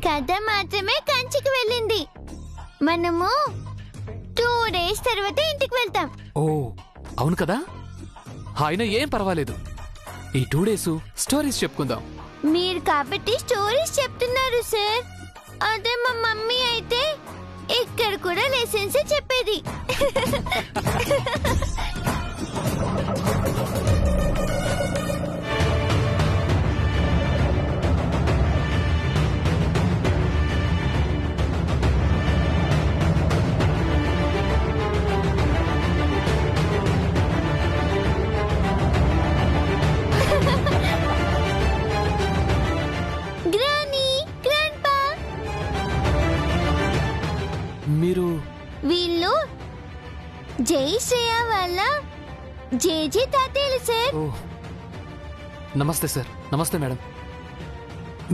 కథ మాత్రమే కంచికి వెళ్ళింది. మనము 2 days తర్వాత ఇంటికి వెళ్తాం. ఓ అవును కదా, అయినా ఏం పర్వాలేదు. ఈ 2 days స్టోరీస్ చెప్పుకుందాం. మీరు కాబట్టి స్టోరీస్ చెప్తున్నారు సార్. అదే మా మమ్మీ అయితే ఇక్కడ కూడా లెసన్స్ చెప్పేది. మీరు వీళ్ళు జై శ్రేయ వాళ్ళ జేజీ తాతయ్యలు సార్. ఓ నమస్తే సార్. నమస్తే మేడం.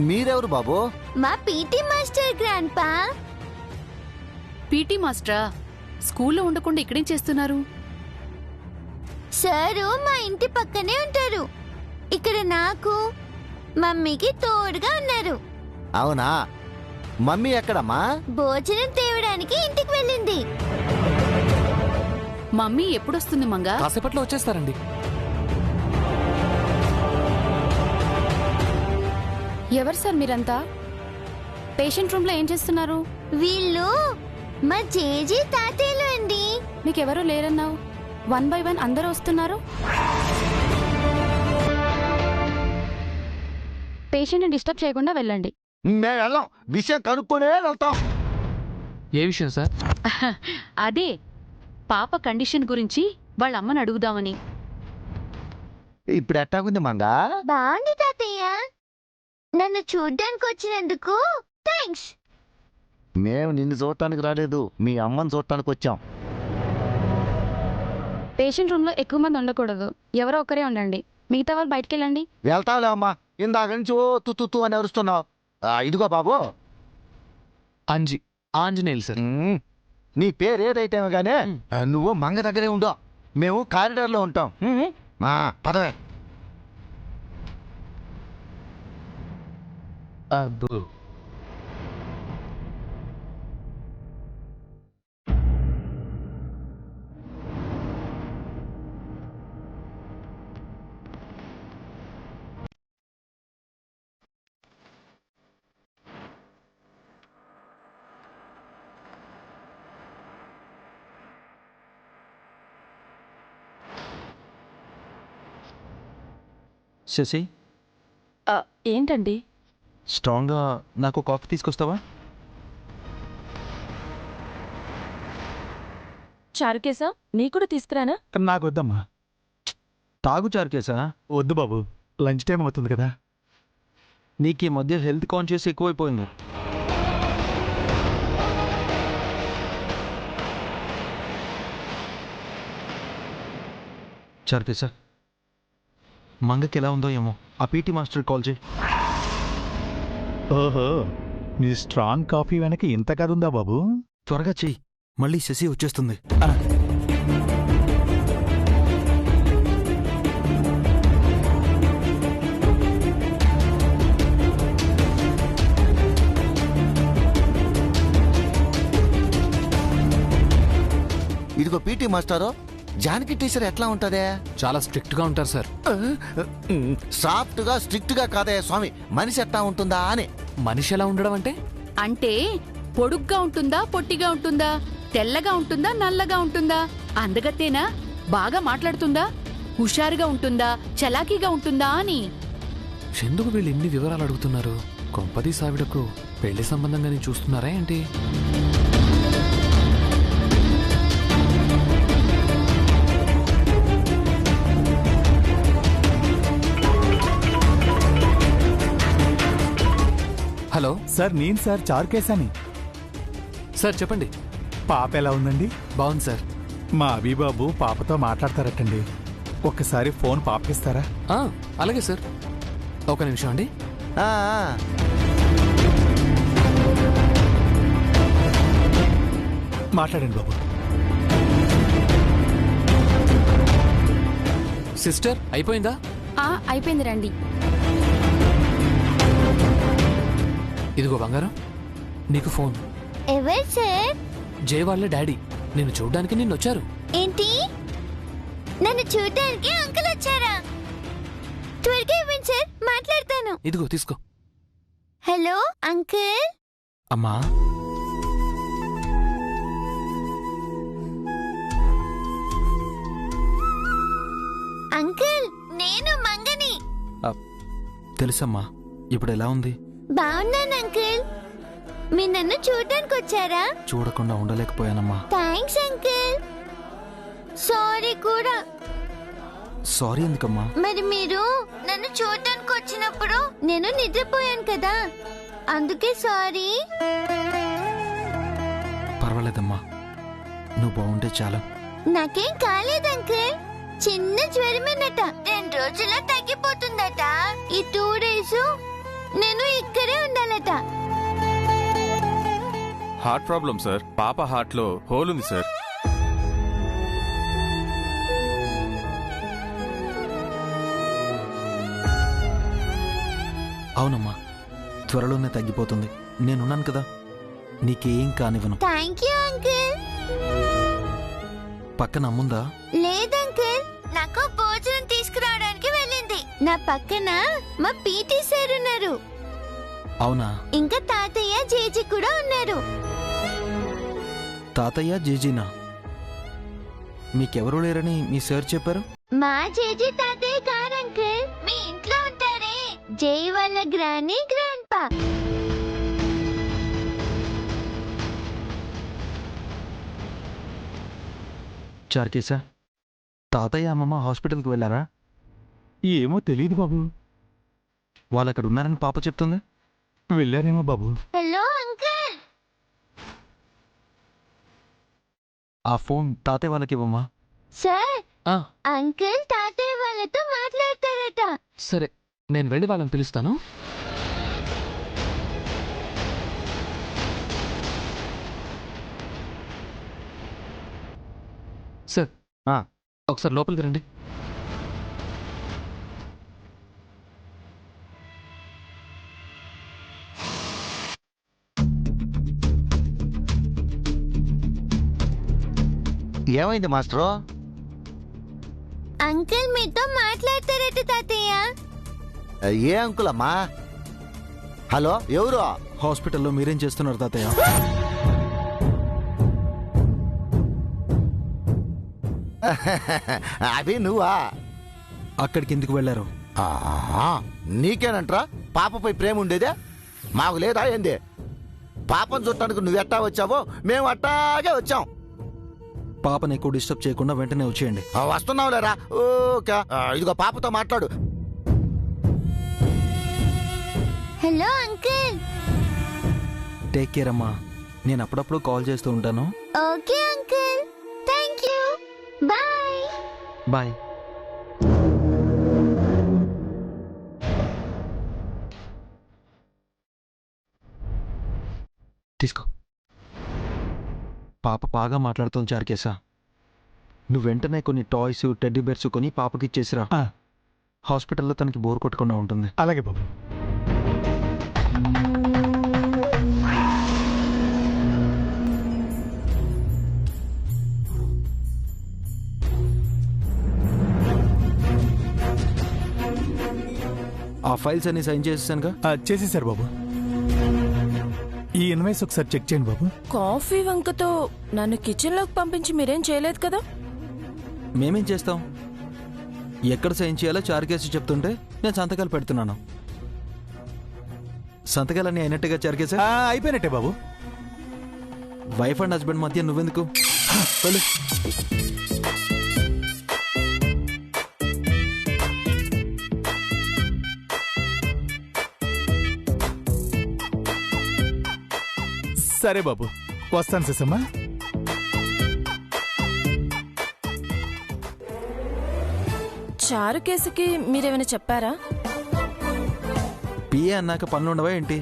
మీరెవరు బాబు? మా పీటీ మాస్టర్ గ్రాండ్ పా. పీటీ మాస్టరా? స్కూల్లో ఉండకుండా ఇక్కడేం చేస్తున్నారు? సారు మా ఇంటి పక్కనే ఉంటారు. ఇక్కడ నాకు మమ్మీకి తోడుగా ఉన్నారు. అవునా, మమ్మీ ఎక్కడమ్మా? భోజనం తేవడానికి ఇంటికి వెళ్ళింది. మమ్మీ ఎప్పుడొస్తుంది మంగా? కాసేపట్లో వచ్చేస్తారండి. ఎవరు సార్ మీరంతా? పేషెంట్ రూమ్ లో ఏం చేస్తున్నారు? వీళ్ళు మా జేజీ తాతయ్యలు అండి. మీకెవరూ లేరన్నావు, 1 by 1 అందరూ వస్తున్నారు. పేషెంట్ డిస్టర్బ్ చేయకుండా వెళ్ళండి. మేము వెళ్ళాం, విషయం కనుక్కొనే వెళ్తాం. ఏ విషయం సార్? అదే పాప కండిషన్ గురించి వాళ్ళ అమ్మని అడుగుదామని. ఇప్పుడు ఎట్టాగుంది మంగా? బాగుంది తాతయ్య. నన్ను చూడ్డానికి వచ్చినందుకు థ్యాంక్స్. మేము నిన్ను చూడటానికి రాలేదు, మీ అమ్మని చూడటానికి వచ్చాం. పేషెంట్ రూమ్ లో ఎక్కువ మంది ఉండకూడదు, ఎవరో ఒకరే ఉండండి. మిగతా వాళ్ళు బయటికి వెళ్ళండి. వెళ్తావులే అమ్మా, ఇందాక నుంచి ఓ తుత్తు అని అరుస్తున్నావు. ఇదిగో బాబు, ఆంజనేయులు సార్. నీ పేరు ఏదైతే గానే నువ్వు మంగ దగ్గరే ఉండవు, మేము కారిడార్లో ఉంటాం. పదవే. అబ్బో శశి, ఏంటండి? స్ట్రాంగ్గా నాకు కాఫీ తీసుకొస్తావా? చారుకేసా నీ కూడా తీసుకురానా? నాకు వద్దమ్మా. తాగు చారుకేసా. వద్దు బాబు, లంచ్ టైం అవుతుంది కదా. నీకు ఈ మధ్య హెల్త్ కాన్షియస్ ఎక్కువైపోయింది. చారుకేసా, మంగకి ఎలా ఉందో ఏమో, ఆ పీటీ మాస్టర్ కాల్ చేయి. ఓహో, మీ స్ట్రాంగ్ కాఫీ వెనక ఇంత కథ ఉందా బాబు? త్వరగా చెయ్యి, మళ్ళీ శశి వచ్చేస్తుంది. ఇదిగో పీటీ మాస్టారు, జానకి టీచర్ ఎట్లా ఉంటదే? చాలా స్ట్రిక్ట్ గా ఉంటారు సార్. సాఫ్ట్ గా స్ట్రిక్ట్ గా కాదే స్వామి, మనిషి ఎట్లా ఉంటుందా అని. మనిషి ఎలా ఉండడం అంటే? అంటే పొడుగ్గా ఉంటుందా, పొట్టిగా ఉంటుందా, తెల్లగా ఉంటుందా, నల్లగా ఉంటుందా, అందగత్తేనా, బాగా మాట్లాడుతుందా, హుషారుగా ఉంటుందా, చలాకీగా ఉంటుందా అని. ఎందుకు వీళ్ళు ఇన్ని వివరాలు అడుగుతున్నారు? కొంపది సావిడకు పెళ్లి సంబంధంగానే చూస్తున్నారా ఏంటి? హలో సార్, నేను సార్ చారుకేశాని. సార్ చెప్పండి. పాప ఎలా ఉందండి? బాగుంది సార్. మా అభిబాబు పాపతో మాట్లాడతారటండి. ఒక్కసారి ఫోన్ పాపకిస్తారా? అలాగే సార్, ఒక నిమిషం అండి. మాట్లాడండి బాబు. సిస్టర్ అయిపోయిందా? అయిపోయింది రండి. ఇదిగో బంగారం, నీకు ఫోన్. ఎవరు సార్? జై వాళ్ళ డాడీ నిన్ను చూడ్డానికి నిన్నొచ్చారు. ఏంటి, నన్ను చూడడానికి అంకుల్ వచ్చారా? త్వరగా ఇవ్వండి సార్, మాట్లాడతాను. ఇదిగో తీసుకో. Hello uncle. అమ్మా, అంకుల్, నేను మంగని. తెలుసమ్మా. ఇప్పుడు ఎలా ఉంది? బాగున్నాను అంకుల్. మీరు నన్ను చూడడానికి వచ్చారా? చూడకుండా ఉండలేకపోయానమ్మా. Thanks uncle. సారీ కూడా. సారీ ఎందుకమ్మా? మరి మీరు నన్ను చూడడానికి వచ్చినప్పుడు నేను నిద్రపోయాను కదా, అందుకే సారీ. పర్వాలేదమ్మా, నువ్వు బాగుంటే చాలు. నాకేం కాలేదు అంకుల్, చిన్న జ్వరమేనట, 2 రోజుల్లో తగ్గిపోతుందట. ఈ 2 డేస్ నేను ఇక్కడే ఉండాలట. Heart problem sir. పాప హార్ట్ లో హోల్ ఉంది సార్. అవునమ్మా, త్వరలోనే తగ్గిపోతుంది. నేనున్నాను కదా, నీకేం కానివ్వను. Thank you uncle. పక్కన అమ్ముందా? లేదంకుల్, నాకు భోజనం తీసుకురావడానికి వెళ్ళింది. నా పక్కన మా పీటీ సార్ ఉన్నారు. అవునా? ఇంకా తాతయ్య జేజీ కూడా ఉన్నారు. తాతయ్య జేజీనా? మీకెవరూ లేరని మీ సార్ చెప్పారు. మా జేజీ తాతయ్య గారు అంకుల్, మీ ఇంట్లో ఉంటారే జై వాళ్ళ గ్రానీ గ్రాండ్ పా. చార్కేసా, తాతయ్య అమ్మమ్మ హాస్పిటల్కి వెళ్ళారా? ఏమో తెలియదు బాబు. వాళ్ళు అక్కడ ఉన్నారని పాప చెప్తుంది. వెళ్ళారేమో బాబు. Hello uncle. ఆ ఫోన్ తాతయ్య వాళ్ళకి ఇవ్వమ్మా. సార్, ఆ, అంకుల్ తాతయ్య వాళ్ళతో మాట్లాడతారట. సరే, నేను వెళ్ళి వాళ్ళని పిలుస్తాను. సార్, ఆ. ఒకసారి లోపలికి రండి. ఏమైంది మాస్టరు? అంకుల్ మీతో మాట్లాడతారట తాతయ్య. ఏ అంకుల్ అమ్మా? హలో, ఎవరు? హాస్పిటల్లో మీరేం చేస్తున్నారు తాతయ్య? అది నువ్వా? అక్కడికి ఎందుకు వెళ్ళారు? నీకేనంట్రా పాపపై ప్రేమ ఉండేదే? మాకు లేదా ఏంది? పాపను చూడటానికి నువ్వెట్టా వచ్చావో మేము అట్టాగే వచ్చాం. పాపని ఎక్కువ డిస్టర్బ్ చేయకుండా వెంటనే వచ్చేయండి. వస్తున్నావు లేరా? ఓకే, ఇదిగో పాపతో మాట్లాడు. Hello uncle. టేక్ కేర్ అమ్మా. నేను అప్పుడప్పుడు కాల్ చేస్తూ ఉంటాను. Okay uncle, thank you, bye. Bye. తీసుకో. పాప బాగా మాట్లాడుతుంది చార్కేసా. నువ్వు వెంటనే కొన్ని టాయ్స్, టెడ్డీ బేర్స్ కొని పాపకి ఇచ్చేసిరా. ఆ, హాస్పిటల్లో తనకి బోర్ కొట్టకుండా ఉంటుంది. అలాగే బాబు. ఆ ఫైల్స్ అన్ని సైన్ చేసేసానుగా. చేసేసారు బాబు. ఈ ఇన్వాయిస్ ఒకసారి చెక్ చేయండి బాబు. కాఫీ వంకతో నన్ను కిచెన్లోకి పంపించి మీరేం చేయలేదు కదా? మేమేం చేస్తాం? ఎక్కడ సైన్ చేయాలో చార్కేసి చెప్తుంటే నేను సంతకాలు పెడుతున్నాను. సంతకాలన్నీ అయినట్టుగా చార్కేసా? అయిపోయినట్టే బాబు. వైఫ్ అండ్ హస్బెండ్ మధ్య నువ్వెందుకు? వెళ్ళు. సరే బాబు, వస్తాను సుసమ్మా. చారు కేసుకి మీరేమైనా చెప్పారా? పిఏ అన్నాక పనులు ఉండవా ఏంటి?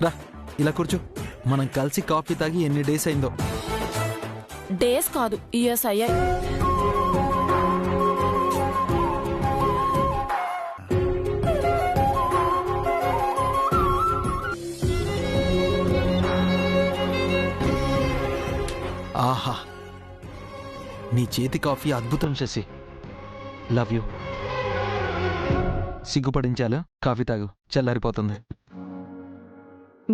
రా, ఇలా కూర్చో. మనం కలిసి కాఫీ తాగి ఎన్ని డేస్ అయిందో. డేస్ కాదు, ఇయర్స్ అయ్యాయి. నీ చేతి కాఫీ అద్భుతం శశి. Love you. సిగ్గుపడించాలు, కాఫీ తాగు, చల్లారిపోతుంది.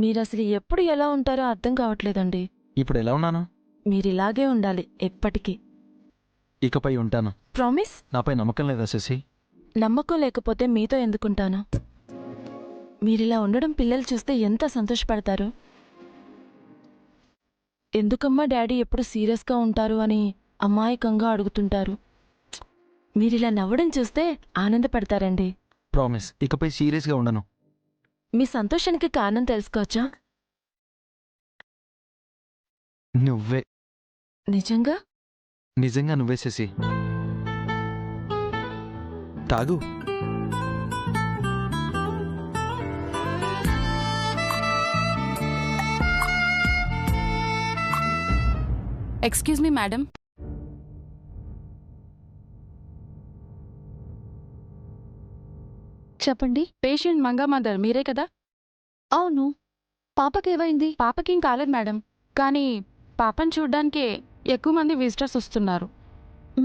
మీరు అసలు ఎప్పుడు ఎలా ఉంటారో అర్థం కావట్లేదండి. ఇప్పుడు ఎలా ఉన్నాను? మీరిలాగే ఉండాలి ఎప్పటికీ. ఇకపై ఉంటాను. ప్రామిస్? నాపై నమ్మకం లేదా శశి? నమ్మకం లేకపోతే మీతో ఎందుకుంటాను? మీరిలా ఉండడం పిల్లలు చూస్తే ఎంత సంతోషపడతారు. ఎందుకమ్మా డాడీ ఎప్పుడు సీరియస్గా ఉంటారు అని అమాయకంగా అడుగుతుంటారు. మీరిలా నవ్వడం చూస్తే ఆనందపడతారండి. ప్రామిస్, ఇకపై సీరియస్గా ఉండను. మీ సంతోషానికి కారణం తెలుసుకోవచ్చా? నువ్వే. నిజంగా? నిజంగా నువ్వే శశి. తాగు. Excuse me madam. చెప్పండి. పేషెంట్ మంగా మదర్ మీరే కదా? అవును. పాపకేమైంది? పాపకేం కాలేదు మేడం, కానీ పాపను చూడ్డానికి ఎక్కువ మంది విజిటర్స్ వస్తున్నారు.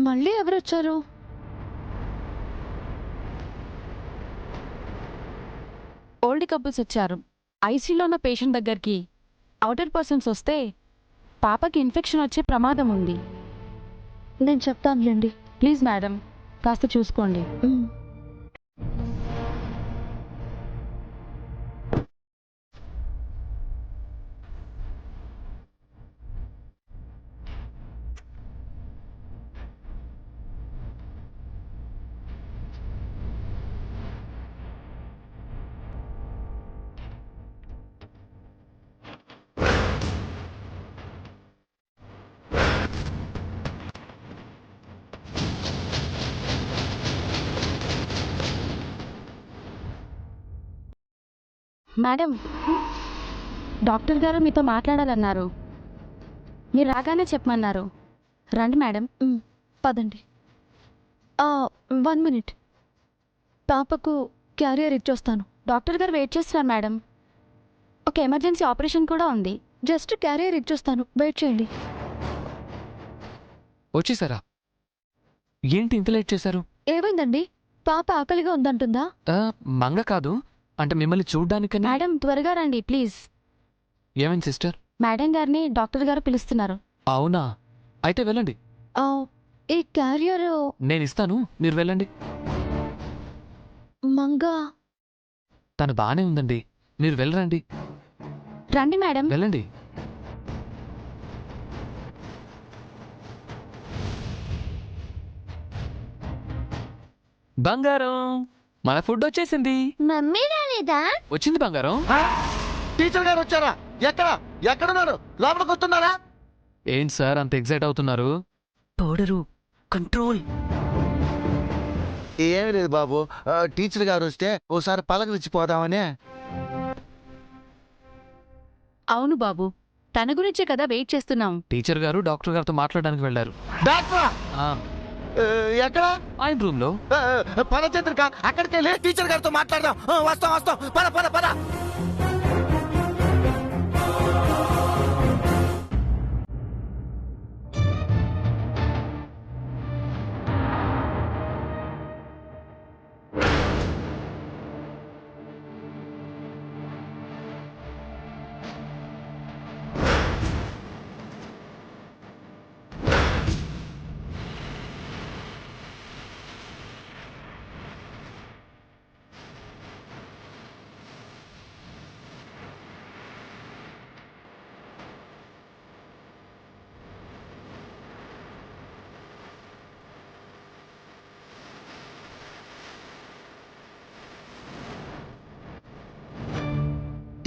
మళ్ళీ ఎవరొచ్చారు? ఓల్డ్ కపుల్స్ వచ్చారు. ఐసీలో ఉన్న పేషెంట్ దగ్గరికి అవుటర్ పర్సన్స్ వస్తే పాపకి ఇన్ఫెక్షన్ వచ్చే ప్రమాదం ఉంది. నేను చెప్తానులేండి. ప్లీజ్ మేడం, కాస్త చూసుకోండి. మేడం, డాక్టర్ గారు మీతో మాట్లాడాలన్నారు. మీరు రాగానే చెప్పమన్నారు. రండి మేడం. పదండి. 1 మినిట్. పాపకు క్యారియర్ ఇచ్చొస్తాను. డాక్టర్ గారు వెయిట్ చేస్తున్నారు మేడం. ఒక ఎమర్జెన్సీ ఆపరేషన్ కూడా ఉంది. జస్ట్ క్యారియర్ ఇచ్చొస్తాను, వెయిట్ చేయండి. వచ్చేసారా? ఏంటి ఇంత లేట్ చేశారు? ఏమైందండి? పాప ఆకలిగా ఉందంటుందా? మంగ కాదు, అంటే మిమ్మల్ని చూడ్డానికని. మేడం త్వరగా రండి ప్లీజ్. ఏమైంది సిస్టర్? మేడం గారిని డాక్టర్ గారు పిలుస్తున్నారు. అవునా? అయితే వెళ్ళండి. ఈ క్యారియర్ నేను ఇస్తాను, మీరు వెళ్ళండి. మంగా తను బానే ఉందండి, మీరు వెళ్ళరండి. రండి మేడం. వెళ్ళండి. బంగారం, మన ఫుడ్ వచ్చేసింది. మమ్మీ రాలేదా? వచ్చింది బంగారం. టీచర్ గారు వచ్చారా? ఎక్కడున్నారు? లోపలికి వస్తున్నారా? ఏంటి సార్ అంత ఎగ్జైట్ అవుతున్నారు? Powder control. ఏమి లేదు బాబు, టీచర్ గారు వస్తే ఓసారి పలకరించిపోదామని. అవును బాబు, తన గురించే కదా వెయిట్ చేస్తున్నాం. టీచర్ గారు డాక్టర్ గారితో మాట్లాడడానికి వెళ్ళారు. డాక్టరా? ఎక్కడ? ఆయన రూమ్ లో. పద చంద్రిక, అక్కడికి వెళ్ళి టీచర్ గారితో మాట్లాడదాం. వస్తాం. పద.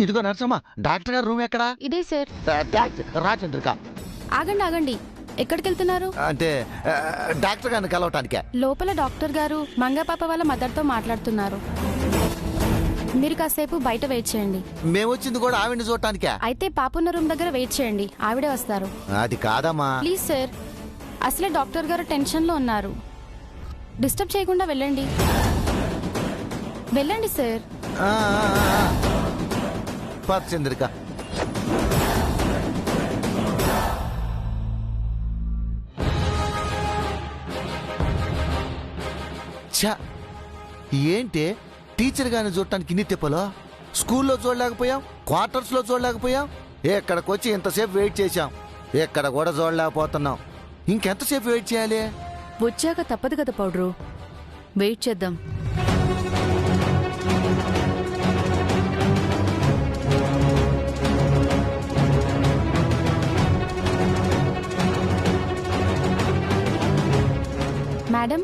ఇదిగో నర్సమ్మ, డాక్టర్ గారు రూమ్ ఎక్కడా? ఇదే సార్. రా చంద్రిక. ఆగండి, ఎక్కడికి వెళ్తున్నారు? అంటే డాక్టర్ గారిని కలవటానికే. లోపల డాక్టర్ గారు మంగపాప వాళ్ళ మదర్తో మాట్లాడుతున్నారు. మీరు కాసేపు బయట వెయిట్ చేయండి. మేము వచ్చింది కూడా ఆవిడ్ని చూడటానికే. అయితే పాపున్న రూమ్ దగ్గర వెయిట్ చేయండి, ఆవిడే వస్తారు. అది కాదమ్మా. ప్లీజ్ సార్, అసలే డాక్టర్ గారు టెన్షన్లో ఉన్నారు. డిస్టర్బ్ చేయకుండా వెళ్ళండి సార్. పద చంద్రిక. ఛ ఏంటి టీచర్ గారిని చూడటానికి ఇన్ని తిప్పలో స్కూల్లో చూడలేకపోయాం, క్వార్టర్స్లో చూడలేకపోయాం, ఎక్కడికి వచ్చి ఇంతసేపు వెయిట్ చేశాం, ఎక్కడ కూడా చూడలేకపోతున్నాం. ఇంకెంతసేపు వెయిట్ చేయాలి? వచ్చాక తప్పదు కదా పౌడరు, వెయిట్ చేద్దాం. మేడం,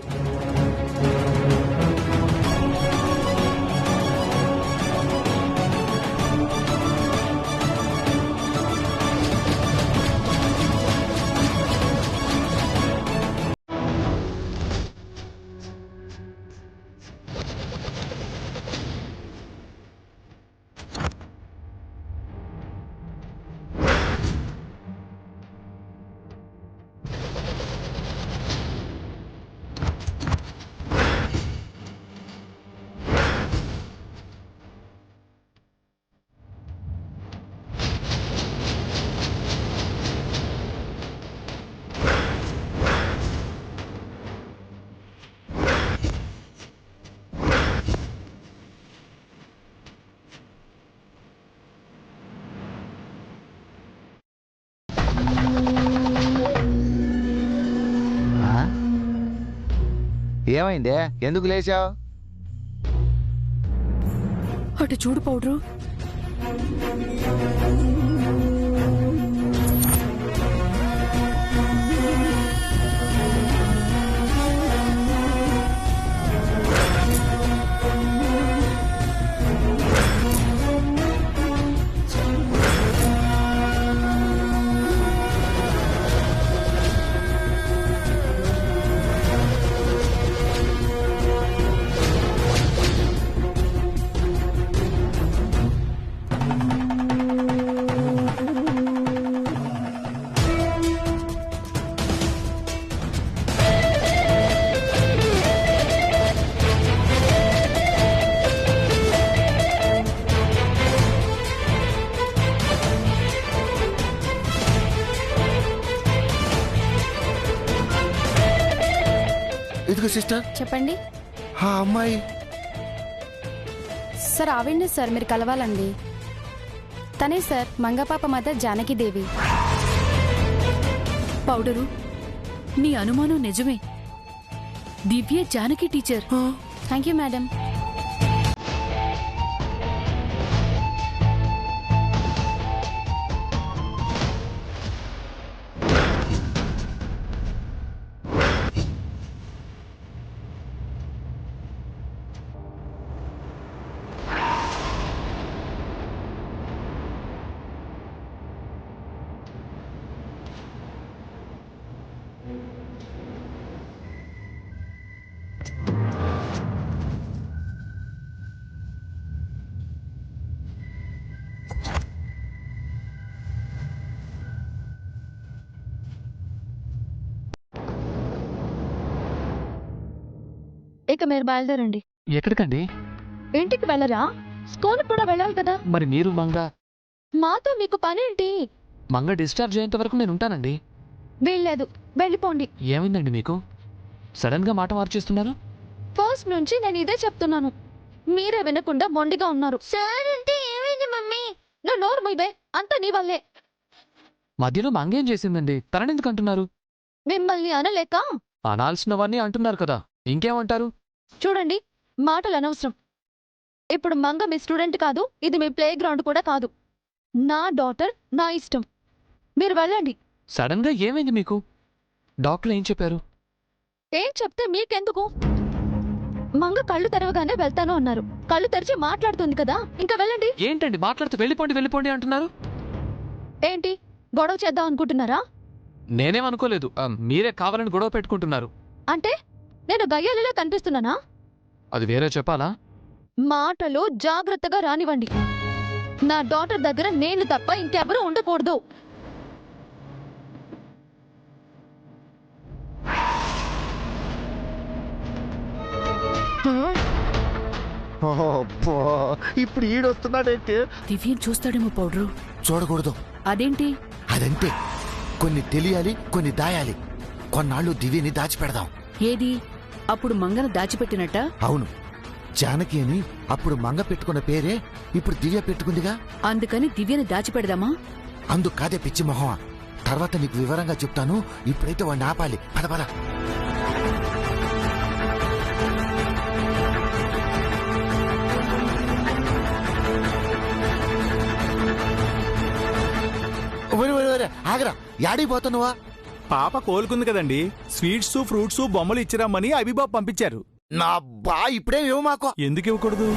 ఏమైందే? ఎందుకు లేచావు? అటు చూడు పౌడరు. ఇదిగో సిస్టర్. చెప్పండి ఆ అమ్మాయి సార్. ఆవిడ్ని సార్ మీరు కలవాలండి. తనే sir, Mangapapa mother Janakidevi. Powder, నీ అనుమానం నిజమే. Divya Janaki teacher. Thank you madam. ఇక మీరు బయలుదేరండి. ఎక్కడికండి? ఇంటికి వెళ్ళరా? స్కూల్ కూడా వెళ్ళాలి కదా. మరి మీరు మంగ మాతో మీకు పనేంటి? మంగ డిశ్చార్జ్ అయ్యేంత వరకు నేను ఉంటానండి. వీల్లేదు, వెళ్ళిపోండి. ఏమైందండి మీకు? సడన్ గా మాట మార్చేస్తున్నారు. ఫస్ట్ నుంచి నేను ఇదే చెప్తున్నాను, మీరే వినకుండా మొండిగా ఉన్నారు. సార్ అంటే ఏమైంది మమ్మీ? నువ్వు నోరు మూయవే, అంతా నీ వల్లే. మధ్యలో మంగేం చేసిందండి? తననెందుకు అంటున్నారు? మిమ్మల్ని అనలేక. అనాల్సినవన్నీ అంటున్నారు కదా, ఇంకేమంటారు? చూడండి, మాటలు అనవసరం. ఇప్పుడు మంగ మీ స్టూడెంట్ కాదు, ఇది మీ ప్లే గ్రౌండ్ కూడా కాదు. నా డాటర్, నా ఇష్టం. మీరు వెళ్ళండి. సడన్ గా ఏమైంది మీకు? డాక్టర్ ఏం చెప్పారు? ఏం చెప్తే మీకెందుకు? మంగ కళ్ళు తెరవగానే వెళ్తాను అన్నారు. కళ్ళు తెరిచి మాట్లాడుతుంది కదా, ఇంకా వెళ్ళండి. ఏంటండి మాట్లాడుతూ వెళ్ళిపోండి వెళ్ళిపోండి అంటున్నారు? ఏంటి, గొడవ చేద్దాం అనుకుంటున్నారా? నేనేమనుకోలేదు, మీరే కావాలని గొడవ పెట్టుకుంటున్నారు. అంటే నేను గయ్యాలిలా కనిపిస్తున్నానా? అది వేరే చెప్పాలా? మాటలు జాగ్రత్తగా రానివ్వండి. నా డాటర్ దగ్గర నేను తప్ప ఇంకెవరూ ఉండకూడదు. ఇప్పుడు ఈడొస్తున్నాడేంటి? దివ్యం చూస్తాడేమో పౌడరు. చూడకూడదు. అదేంటి? అదంతే, కొన్ని తెలియాలి, కొన్ని దాయాలి. కొన్నాళ్ళు దివ్యని దాచిపెడదాం. ఏది? అప్పుడు మంగను దాచిపెట్టినట్ట? అవును, జానకి అని అప్పుడు మంగ పెట్టుకున్న పేరే ఇప్పుడు దివ్య పెట్టుకుందిగా. అందుకని దివ్యని దాచిపెడదామా? అందుకు కాదే పిచ్చి మొహమా, తర్వాత నీకు వివరంగా చెప్తాను. ఇప్పుడైతే వాడిని ఆపాలి. పద పద. ఆగరా, యాడికి పోతున్నావా? పాప కోలుకుంది కదండి, స్వీట్స్ ఫ్రూట్స్ బొమ్మలు ఇచ్చిరామని అభిబాబు పంపించారు. నా బా ఇప్పుడే ఇవ్వ మాకు. ఎందుకు ఇవ్వకూడదు?